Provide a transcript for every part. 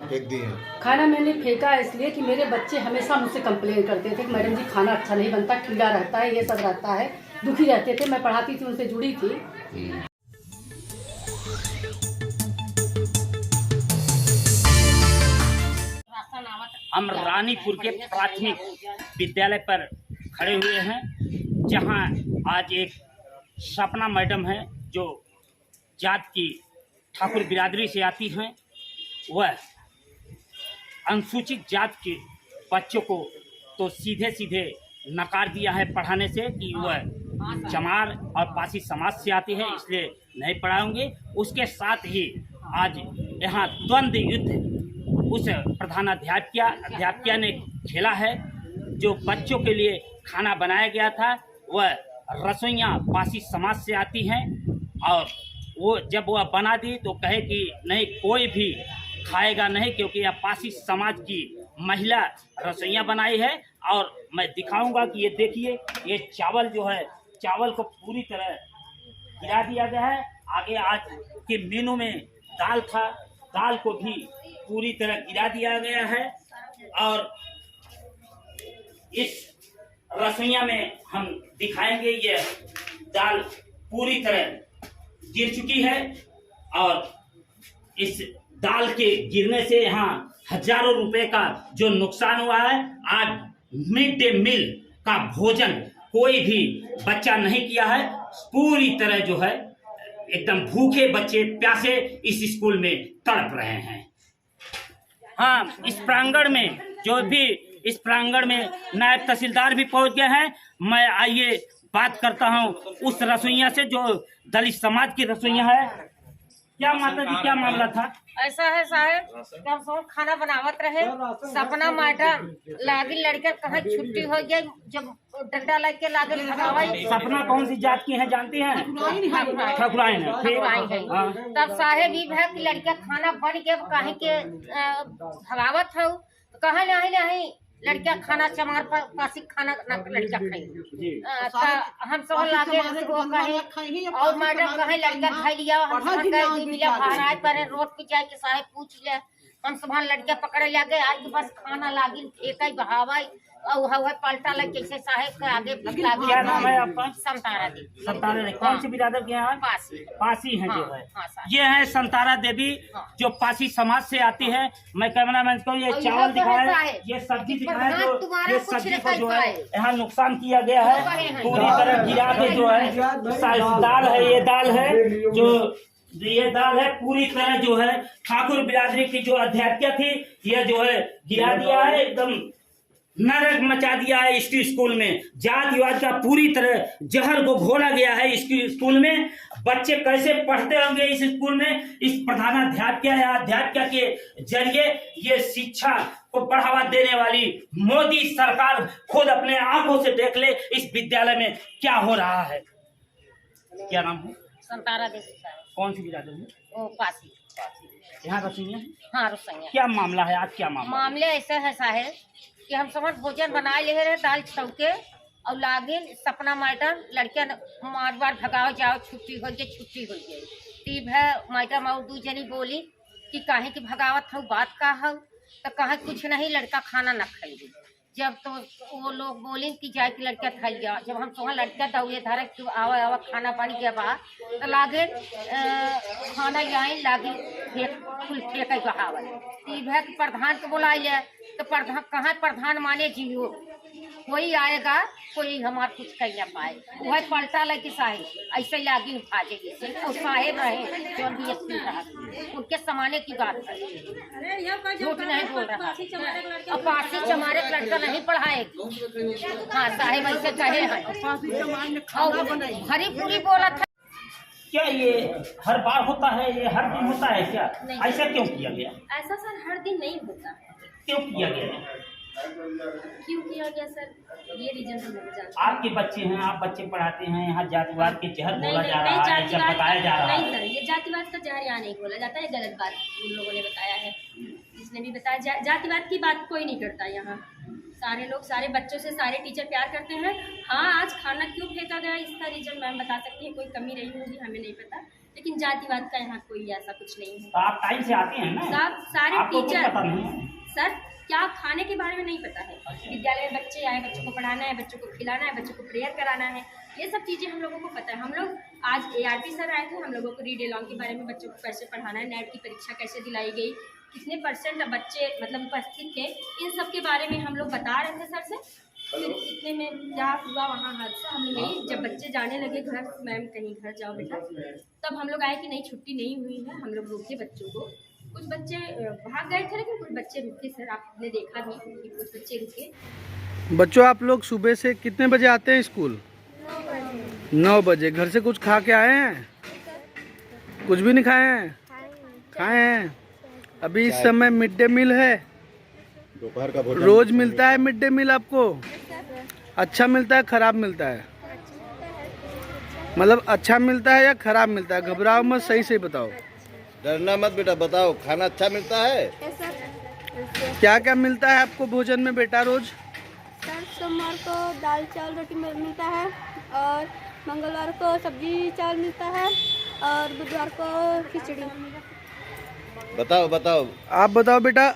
फेंक दिए हैं। खाना मैंने फेंका इसलिए कि मेरे बच्चे हमेशा मुझसे कंप्लेन करते थे कि मैडम जी खाना अच्छा नहीं बनता, कीड़ा रहता है, ये सब रहता है, दुखी रहते थे। मैं पढ़ाती थी, उनसे जुड़ी थी। हम रानीपुर के प्राथमिक विद्यालय पर खड़े हुए हैं, जहां आज एक सपना मैडम है जो जात की ठाकुर बिरादरी से आती हैं। वह अनुसूचित जात के बच्चों को तो सीधे सीधे नकार दिया है पढ़ाने से कि वह चमार और पासी समाज से आती है, इसलिए नहीं पढ़ाऊंगे। उसके साथ ही आज यहाँ द्वंद्व युद्ध उस प्रधानाध्यापिका ने खेला है। जो बच्चों के लिए खाना बनाया गया था वह रसोइयाँ पासी समाज से आती हैं, और वो जब वह बना दी तो कहे कि नहीं कोई भी खाएगा नहीं, क्योंकि यह पासी समाज की महिला रसोइयाँ बनाई है। और मैं दिखाऊंगा कि ये देखिए, ये चावल जो है, चावल को पूरी तरह गिरा दिया गया है। आगे आज के मेनू में दाल था, दाल को भी पूरी तरह गिरा दिया गया है। और इस रसोइया में हम दिखाएंगे, ये दाल पूरी तरह गिर चुकी है, और इस दाल के गिरने से यहाँ हजारों रुपए का जो नुकसान हुआ है। आज मिड डे मील का भोजन कोई भी बच्चा नहीं किया है। पूरी तरह जो है एकदम भूखे बच्चे प्यासे इस स्कूल में तड़प रहे हैं। हाँ, इस प्रांगण में जो भी इस प्रांगण में नायब तहसीलदार भी पहुंच गए हैं। मैं आइए बात करता हूं उस रसोइया से जो दलित समाज की रसोइया है। क्या माता जी, क्या मामला था? ऐसा है साहब कि हम सब खाना बनावत रहे, सपना मैडम लागी लड़के कहाँ छुट्टी हो गई, जब डंडा लग के लागे भगावाई। सपना कौन सी जात की है जानती हैं? ठकुराइन है। तब साहेब ये है कि लड़का खाना बन के कहे के भगावत हो, तो कहा नहीं लड़का खाना चमार पर पासी खाना लड़का खाई। हम सब लागे कहे और मैडम कहे लड़का खाई लिया। हम सब गए मिला भाराज पर रोड पे जाके साहेब पूछ लिया। हम सब लड़के पकड़े लगे, आज बस खाना लागी फेंक बहावाई और पलटा लग कैसे साहेब के आगे। क्या नाम है आपका? संतारा देवी। संतारा देवी कौन सी बिरादर के हैं? पासी हैं। जो है ये है संतारा देवी जो पासी समाज से आती है। मैं कैमरामैन को ये चावल दिखाया, ये सब्जी दिखाया, जो ये सब्जी को जो है यहाँ नुकसान किया गया है, पूरी तरह गिरा के जो है दाल है, ये दाल है जो ये दाल है पूरी तरह जो है ठाकुर बिरादरी की जो अध्यापिका थी, यह जो है गिरा दिया है, एकदम नरक मचा दिया है। इसकी स्कूल में जातिवाद का पूरी तरह जहर को घोला गया है। इसकी स्कूल में बच्चे कैसे पढ़ते होंगे? इस स्कूल में इस प्रधानाध्यापिका या अध्यापिका के जरिए ये शिक्षा को बढ़ावा देने वाली मोदी सरकार खुद अपने आंखों से देख ले इस विद्यालय में क्या हो रहा है। क्या नाम है? संतारा देवी। कौन सी बिरादर है? वो पासी। यहाँ रसोइया? हाँ रसोइया। क्या मामला है आज? क्या मामले ऐसा है साहेब कि हम समझ भोजन बनाए ले रहे दाल चौके, और लागे सपना मैडम लड़कियां मार बार भगाओ जाओ, छुट्टी हो गई। तीब है मैडम और दू जनी बोली कि काहे की भगावत हो, बात का हो, तो कहे कुछ नहीं लड़का खाना न खाएगी। जब तो वो लोग बोले कि जाए कि लड़का खाई गया। जब हम सोहा लड़का दौड़े धरे कि आवा खाना पानी के बाद तो लागे खाना यहाँ लागे फेंक बहावल। तीब है कि प्रधान को बुलाइए, तो प्रधान कहाँ प्रधान माने जियो, कोई आएगा कोई हमार कुछ कह न पाए। वह पलटा लगे साहेब ऐसे लागी भाजे जैसे और साहेब रहे जो भी स्कूल रहा, उनके समाने की बात है, झूठ नहीं बोल रहा। और पासी चमारे लड़का नहीं पढ़ाएगी। हाँ साहेब ऐसे कहे हैं, हरी पूरी बोला था। क्या ये हर बार होता है? ये हर दिन होता है क्या? ऐसा क्यों किया गया? ऐसा सर हर दिन नहीं होता है। क्यों किया गया? क्यों किया गया सर, ये रीजन हम नहीं जानते। आपके बच्चे हैं, आप बच्चे पढ़ाते हैं, यहाँ जातिवाद के जहर बोला जा रहा है, नहीं बताया जा रहा है। नहीं सर, ये जातिवाद का जहर यहाँ नहीं बोला जाता है, गलत बात उन लोगों ने बताया है। जिसने भी बताया जातिवाद की बात कोई नहीं करता यहाँ। सारे लोग सारे बच्चों से सारे टीचर प्यार करते हैं। हाँ आज खाना क्यों फेंका गया इसका रीजन मैम बता सकती है, कोई कमी रही होगी हमें नहीं पता, लेकिन जातिवाद का यहाँ कोई ऐसा कुछ नहीं है। तो आप टाइम से आती हैं ना? सारे आपको कुछ टीचर पता नहीं है? सर क्या खाने के बारे में नहीं पता है। विद्यालय में बच्चे आए, बच्चों को पढ़ाना है, बच्चों को खिलाना है, बच्चों को प्रेयर कराना है, ये सब चीज़ें हम लोगों को पता है। हम लोग आज ARP सर आए थे, हम लोगों को रीड एलॉन्ग के बारे में, बच्चों को कैसे पढ़ाना है, नेट की परीक्षा कैसे दिलाई गई, कितने % बच्चे मतलब उपस्थित थे, इन सब के बारे में हम लोग बता रहे थे सर से। फिर इतने में क्या हुआ वहाँ हादसा, हमने नहीं, जब बच्चे जाने लगे घर, मैम कहीं घर जाओ बेटा, तब हम लोग आए कि नहीं छुट्टी नहीं हुई है। हम लोग रोके बच्चों को, कुछ बच्चे भाग गए थे लेकिन कुछ बच्चे रुके सर, आपने देखा भी कि कुछ बच्चे रुके। बच्चों आप लोग सुबह से कितने बजे आते हैं स्कूल? 9 बजे। घर से कुछ खा के आए हैं? कुछ भी नहीं खाए हैं? खाए हैं। अभी इस समय मिड डे मील है, दोपहर का भोजन रोज मिलता है मिड डे मील आपको? अच्छा मिलता है खराब मिलता है? मतलब अच्छा मिलता है या खराब मिलता है? घबराओ मत, सही से बताओ। डरना मत बेटा, बताओ खाना अच्छा मिलता है? क्या क्या मिलता है आपको भोजन में बेटा रोज? सर सोमवार को दाल चावल रोटी मिलता है, और मंगलवार को सब्जी चावल मिलता है, और बुधवार को खिचड़ी। बताओ बताओ। आप बताओ बेटा,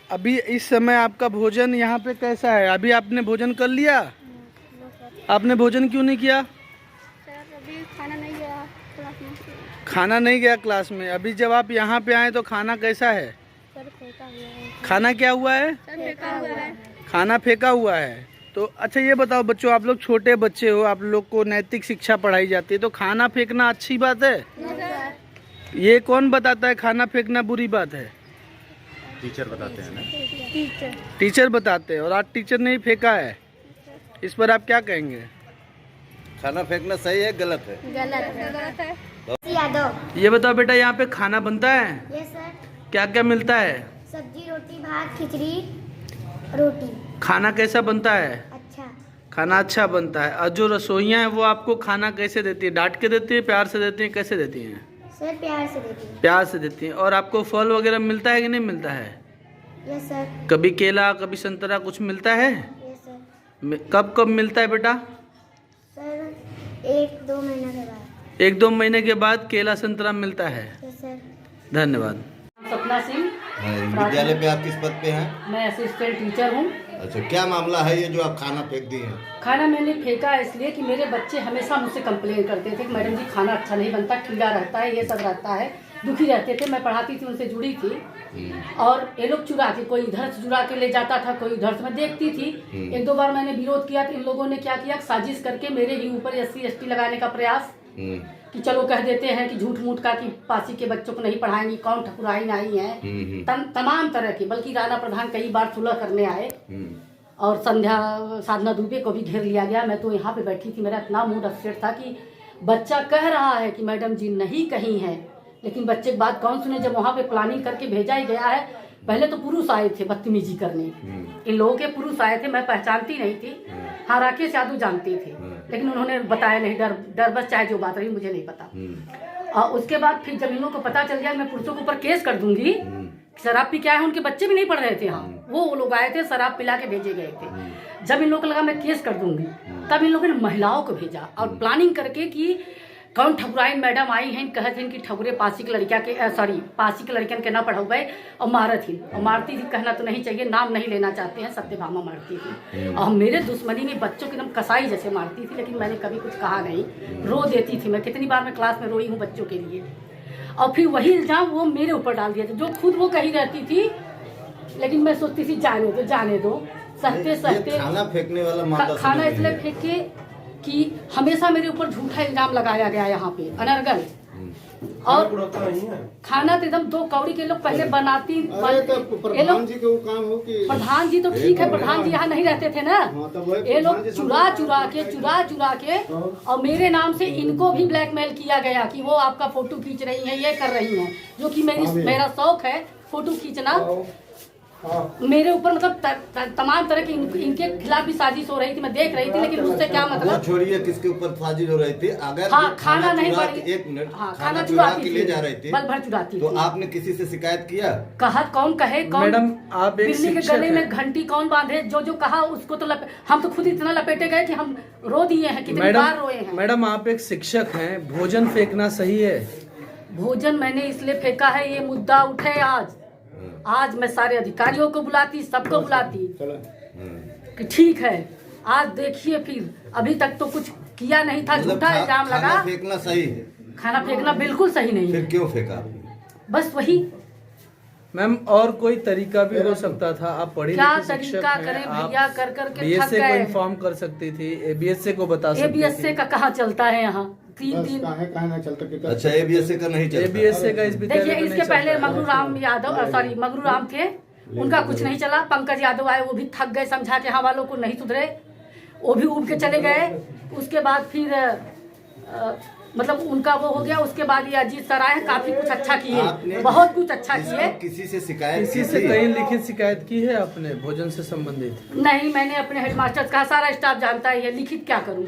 अभी इस समय आपका भोजन यहाँ पे कैसा है? अभी आपने भोजन कर लिया? आपने भोजन क्यों नहीं किया? सर अभी खाना नहीं गया क्लास में। खाना नहीं गया क्लास में। अभी जब आप यहाँ पे आए तो खाना कैसा है? सर फेंका हुआ है। खाना क्या हुआ है? सर फेंका हुआ है। खाना फेंका हुआ है। तो अच्छा ये बताओ बच्चों, आप लोग छोटे बच्चे हो, आप लोग को नैतिक शिक्षा पढ़ाई जाती है, तो खाना फेंकना अच्छी बात है? ये कौन बताता है खाना फेंकना बुरी बात है? टीचर बताते हैं ना। टीचर बताते हैं, और आज टीचर ने ही फेंका है। इस पर आप क्या कहेंगे? खाना फेंकना सही है गलत है? गलत है। यादव। ये बताओ बेटा, यहाँ पे खाना बनता है? Yes sir. क्या क्या मिलता है? सब्जी रोटी भात खिचड़ी रोटी। खाना कैसा बनता है? अच्छा। खाना अच्छा बनता है। और जो रसोइयाँ हैं वो आपको खाना कैसे देती है? डांट के देती है, प्यार से देती है, कैसे देती हैं? सर प्यार से देती हूँ। प्यार से देती हैं। और आपको फल वगैरह मिलता है कि नहीं मिलता है? Yes sir. कभी केला, कभी संतरा कुछ मिलता है? Yes sir. कब कब मिलता है बेटा? सर 1-2 महीने के बाद। 1-2 महीने के बाद केला संतरा मिलता है। Yes sir. धन्यवाद। सपना सिंह, विद्यालय पे आप किस पद पे हैं? मैं असिस्टेंट टीचर हूँ। अच्छा, क्या मामला है ये जो आप खाना फेंक दी हैं? खाना मैंने फेंका इसलिए कि मेरे बच्चे हमेशा मुझसे कंप्लेन करते थे कि मैडम जी खाना अच्छा नहीं बनता, कीड़ा रहता है, ये सब रहता है, दुखी रहते थे। मैं पढ़ाती थी, उनसे जुड़ी थी, और ये लोग चुरा के, कोई इधर से चुरा के ले जाता था, कोई उधर से, मैं देखती थी। 1-2 बार मैंने विरोध किया तो इन लोगों ने क्या किया, साजिश करके मेरे ही ऊपर SC ST लगाने का प्रयास कि चलो कह देते हैं कि झूठ मूठ का कि पासी के बच्चों को नहीं पढ़ाएंगी, कौन ठकुराई आई है, तमाम तरह के। बल्कि राणा प्रधान कई बार सुलह करने आए, और संध्या साधना दुबे को भी घेर लिया गया। मैं तो यहाँ पे बैठी थी, मेरा इतना मूड अपसेट था कि बच्चा कह रहा है कि मैडम जी नहीं कहीं है, लेकिन बच्चे की बात कौन सुने। जब वहाँ पे प्लानिंग करके भेजा ही गया है, पहले तो पुरुष आए थे बदतमीजी करने, इन लोगों के पुरुष आए थे, मैं पहचानती नहीं थी। हाँ राकेश यादव जानते थे, लेकिन उन्होंने बताया नहीं, डर बस, चाहे जो बात रही मुझे नहीं पता। और उसके बाद फिर जब इन लोगों को पता चल गया मैं पुरुषों के ऊपर केस कर दूंगी, शराब पी के आए, उनके बच्चे भी नहीं पढ़ रहे थे। हाँ वो लोग आए थे, शराब पिला के भेजे गए थे। जब इन लोगों को लगा मैं केस कर दूंगी, तब इन लोगों ने महिलाओं को भेजा, और प्लानिंग करके कि कौन ठकुराई मैडम आई हैं, कहते हैं कि ठकुरे पासी के लड़किया के, पासी के लड़कियन के ना पढ़ाऊ गए, और मारत ही, और मारती थी, कहना तो नहीं चाहिए, नाम नहीं लेना चाहते हैं, सत्यभामा मारती थी। और मेरे दुश्मनी में बच्चों की एकदम कसाई जैसे मारती थी, लेकिन मैंने कभी कुछ कहा नहीं, रो देती थी मैं। कितनी बार मैं क्लास में रोई हूँ बच्चों के लिए। और फिर वही इल्जाम वो मेरे ऊपर डाल दिया था, जो खुद वो कही रहती थी, लेकिन मैं सोचती थी जाने दो, सहते सहते। खाना फेंकने वाला मामला खाना इसलिए फेंके कि हमेशा मेरे ऊपर झूठा इल्जाम लगाया गया यहाँ पे, अनर्गल। और खाना तो एकदम 2 कौड़ी के लोग पहले बनाती, प्रधान जी को काम हो कि प्रधान जी तो ठीक है, प्रधान जी यहाँ नहीं रहते थे ना, ये लोग चुरा चुरा के, और मेरे नाम से इनको भी ब्लैकमेल किया गया कि वो आपका फोटो खींच रही है, ये कर रही है, जो कि मेरा शौक है फोटो खींचना। मेरे ऊपर मतलब तमाम तरह की इनके खिलाफ भी साजिश हो रही थी, मैं देख रही थी, लेकिन उससे क्या मतलब। छोड़िए किसके ऊपर साजिश हो रही थी, अगर खाना नहीं बड़ी, 1 मिनट, खाना चुराती के ले जा रही थी, बल भर चुराती तो आपने किसी से शिकायत किया? कहा कौन कहे, कौन मैडम आप बिल्ली के गले में घंटी कौन बांधे, जो कहा उसको तो हम तो खुद इतना लपेटे गए कि हम रो दिए हैं, कितनी बार रोए हैं। मैडम आप एक शिक्षक हैं, भोजन फेंकना सही है? भोजन मैंने इसलिए फेंका है, ये मुद्दा उठे आज मैं सारे अधिकारियों को बुलाती, सबको बुलाती कि ठीक है आज देखिए, फिर अभी तक तो कुछ किया नहीं था, झूठा इल्जाम लगा। खाना फेंकना सही है? खाना फेंकना बिल्कुल सही नहीं फिर है। क्यों फेंका? बस वही। मैम और कोई तरीका भी हो सकता था, आप पढ़ी क्या लिखी शिक्षक तरीका हैं, करें आप भैया, कर कर के थक बीएसए को गए। इन्फॉर्म कर सकती थी, एबीएसए को बता सकती एबीएसए थी। का कहाँ चलता है यहाँ? तीन अच्छा, एबीएसए का नहीं चलता? एबीएसए का इस विद्यालय देखिए, में नहीं इसके पहले चलता है। मंगरू यादव सॉरी मंगरू थे, उनका कुछ नहीं चला। पंकज यादव आए, वो भी थक गए समझा के, यहाँ वालों को नहीं सुधरे, वो भी उब के चले गए। उसके बाद फिर मतलब उनका वो हो गया। उसके बाद ये अजीत सर आए, काफी कुछ अच्छा किए, बहुत कुछ अच्छा किए। किसी से शिकायत किसी से कहीं लिखित शिकायत की है आपने भोजन से संबंधित? नहीं, मैंने अपने हेडमास्टर से कहा, सारा स्टाफ जानता है, ये लिखित क्या करूं?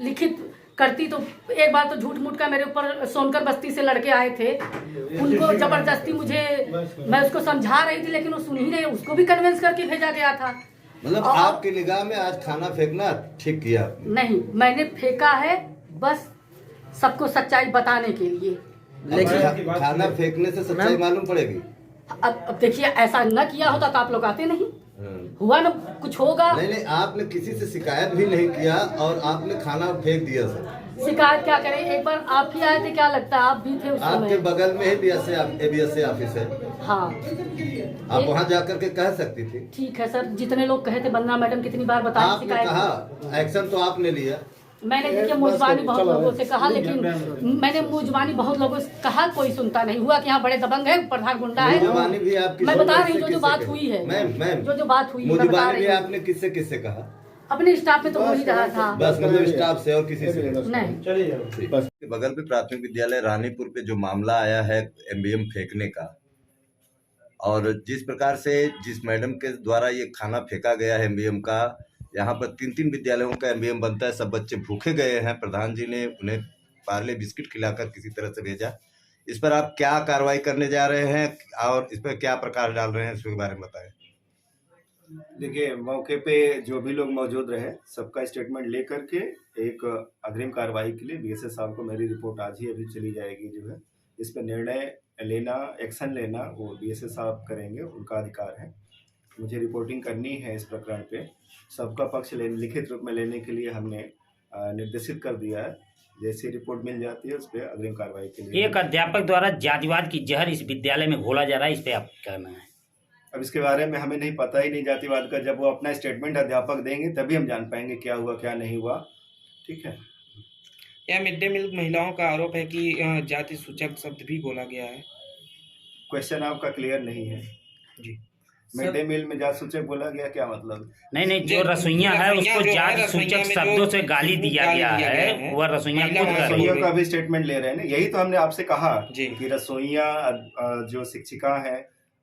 लिखित करती तो एक बार तो झूठ मूठ का मेरे ऊपर सोनकर बस्ती से लड़के आए थे, उनको जबरदस्ती मैं उसको समझा रही थी, लेकिन वो सुन ही नहीं, उसको भी कन्विंस करके भेजा गया था। मतलब आपकी निगाह में आज खाना फेंकना ठीक किया? नहीं, मैंने फेंका है बस सबको सच्चाई बताने के लिए। लेकिन खाना फेंकने से सच्चाई मालूम पड़ेगी? अब देखिए, ऐसा न किया होता तो आप लोग आते नहीं, हुआ ना कुछ होगा। नहीं, आपने किसी से शिकायत भी नहीं किया और आपने खाना फेंक दिया सर। शिकायत क्या करें, एक बार आप ही आए थे, क्या लगता है आप भी थे उस आपके समय। बगल में ही एबीएसए ऑफिस है, हाँ, आप वहाँ जाकर के कह सकती थी। ठीक है सर, जितने लोग कहे थे, बंदना मैडम कितनी बार बताई आपने शिकायत। कहा, एक्शन तो आपने लिया। मैंने देखिए मुजबानी बहुत लोगों से कहा, लेकिन मैंने मुजबानी बहुत लोगों से कहा, कोई सुनता नहीं। हुआ कि यहाँ बड़े दबंग है, प्रधान गुंडा है। मुजबानी भी आपकी मैं बता रही हूँ किससे जो बात कही? हुई है, मैम जो बात हुई है, मैं बता मुजबानी रही भी हूँ। आपने किससे किससे कहा? अपने स्टाफ में तो हो ही रहा था। बस मतलब स्टाफ से और किसी से नहीं। बगल पे प्राथमिक विद्यालय रानीपुर पे जो मामला आया है एमबीएम फेंकने का, और जिस प्रकार से जिस मैडम के द्वारा ये खाना फेंका गया है एमबीएम का, यहाँ पर 3 विद्यालयों का एमबीएम बनता है, सब बच्चे भूखे गए हैं, प्रधान जी ने उन्हें पार्ले बिस्किट खिलाकर किसी तरह से भेजा। इस पर आप क्या कार्रवाई करने जा रहे हैं और इस पर क्या प्रकाश डाल रहे हैं, इसके बारे में बताएं। देखिए, मौके पे जो भी लोग मौजूद रहे, सबका स्टेटमेंट लेकर के एक अग्रिम कार्रवाई के लिए बीएसए साहब को मेरी रिपोर्ट आज ही अभी चली जाएगी। जो है इस पर निर्णय लेना, एक्शन लेना वो बीएसए साहब करेंगे, उनका अधिकार है। मुझे रिपोर्टिंग करनी है इस प्रकरण पे, सबका पक्ष लिखित रूप में लेने के लिए हमने निर्देशित कर दिया है। जैसी रिपोर्ट मिल जाती है उस पर अग्रिम कार्रवाई के लिए। एक अध्यापक द्वारा जातिवाद की जहर इस विद्यालय में घोला जा रहा है, इस पे आप क्या कहना है? अब इसके बारे में हमें नहीं पता ही नहीं जातिवाद का। जब वो अपना स्टेटमेंट अध्यापक देंगे तभी हम जान पाएंगे क्या हुआ क्या नहीं हुआ। ठीक है। यह मिड डे मील महिलाओं का आरोप है कि जाति सूचक शब्द भी बोला गया है। क्वेश्चन आपका क्लियर नहीं है जी। मिड डे मील में जाति सूचक बोला गया, क्या मतलब? नहीं, जो रसोइया है उसको जाति सूचक शब्दों से गाली दिया गया है, वह रसोइया रसोइया का भी स्टेटमेंट ले रहे हैं ना। यही तो हमने आपसे कहा कि रसोइया जो शिक्षिका है,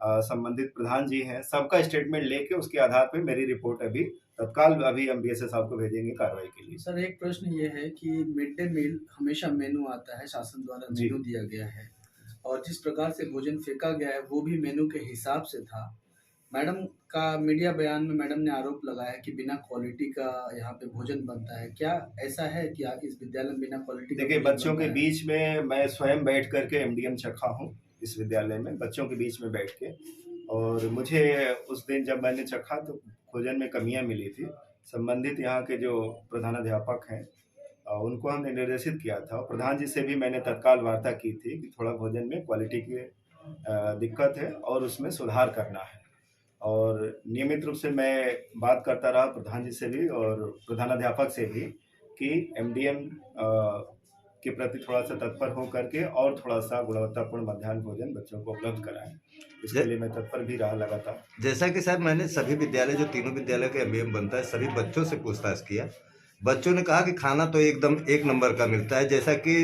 संबंधित प्रधान जी हैं, सबका स्टेटमेंट लेके उसके आधार पे मेरी रिपोर्ट अभी तत्काल अभी हम बीएसए साहब को भेजेंगे कार्रवाई के लिए। सर, एक प्रश्न ये है कि मिड डे मील हमेशा मेनू आता है, शासन द्वारा मेनू दिया गया है, और जिस प्रकार से भोजन फेंका गया है वो भी मेनू के हिसाब से था। मैडम का मीडिया बयान में मैडम ने आरोप लगाया कि बिना क्वालिटी का यहाँ पे भोजन बनता है। क्या ऐसा है कि इस विद्यालय में बिना क्वालिटी? देखिए, बच्चों के बीच में मैं स्वयं बैठ करके एमडीएम चखा हूँ इस विद्यालय में, बच्चों के बीच में बैठ के, और मुझे उस दिन जब मैंने चखा तो भोजन में कमियां मिली थी। संबंधित यहाँ के जो प्रधानाध्यापक हैं उनको हमने निर्देशित किया था, प्रधान जी से भी मैंने तत्काल वार्ता की थी कि थोड़ा भोजन में क्वालिटी की दिक्कत है और उसमें सुधार करना है। और नियमित रूप से मैं बात करता रहा प्रधान जी से भी और प्रधानाध्यापक से भी कि एमडीएम के प्रति थोड़ा सा तत्पर हो करके और थोड़ा सा गुणवत्तापूर्ण मध्याह्न भोजन बच्चों को उपलब्ध कराएं। इसके लिए मैं तत्पर भी रहा लगातार। जैसा कि सर मैंने सभी विद्यालय, जो 3 विद्यालय का एमबीएम बनता है, सभी बच्चों से पूछताछ किया। बच्चों ने कहा कि खाना तो एकदम 1 नंबर का मिलता है, जैसा कि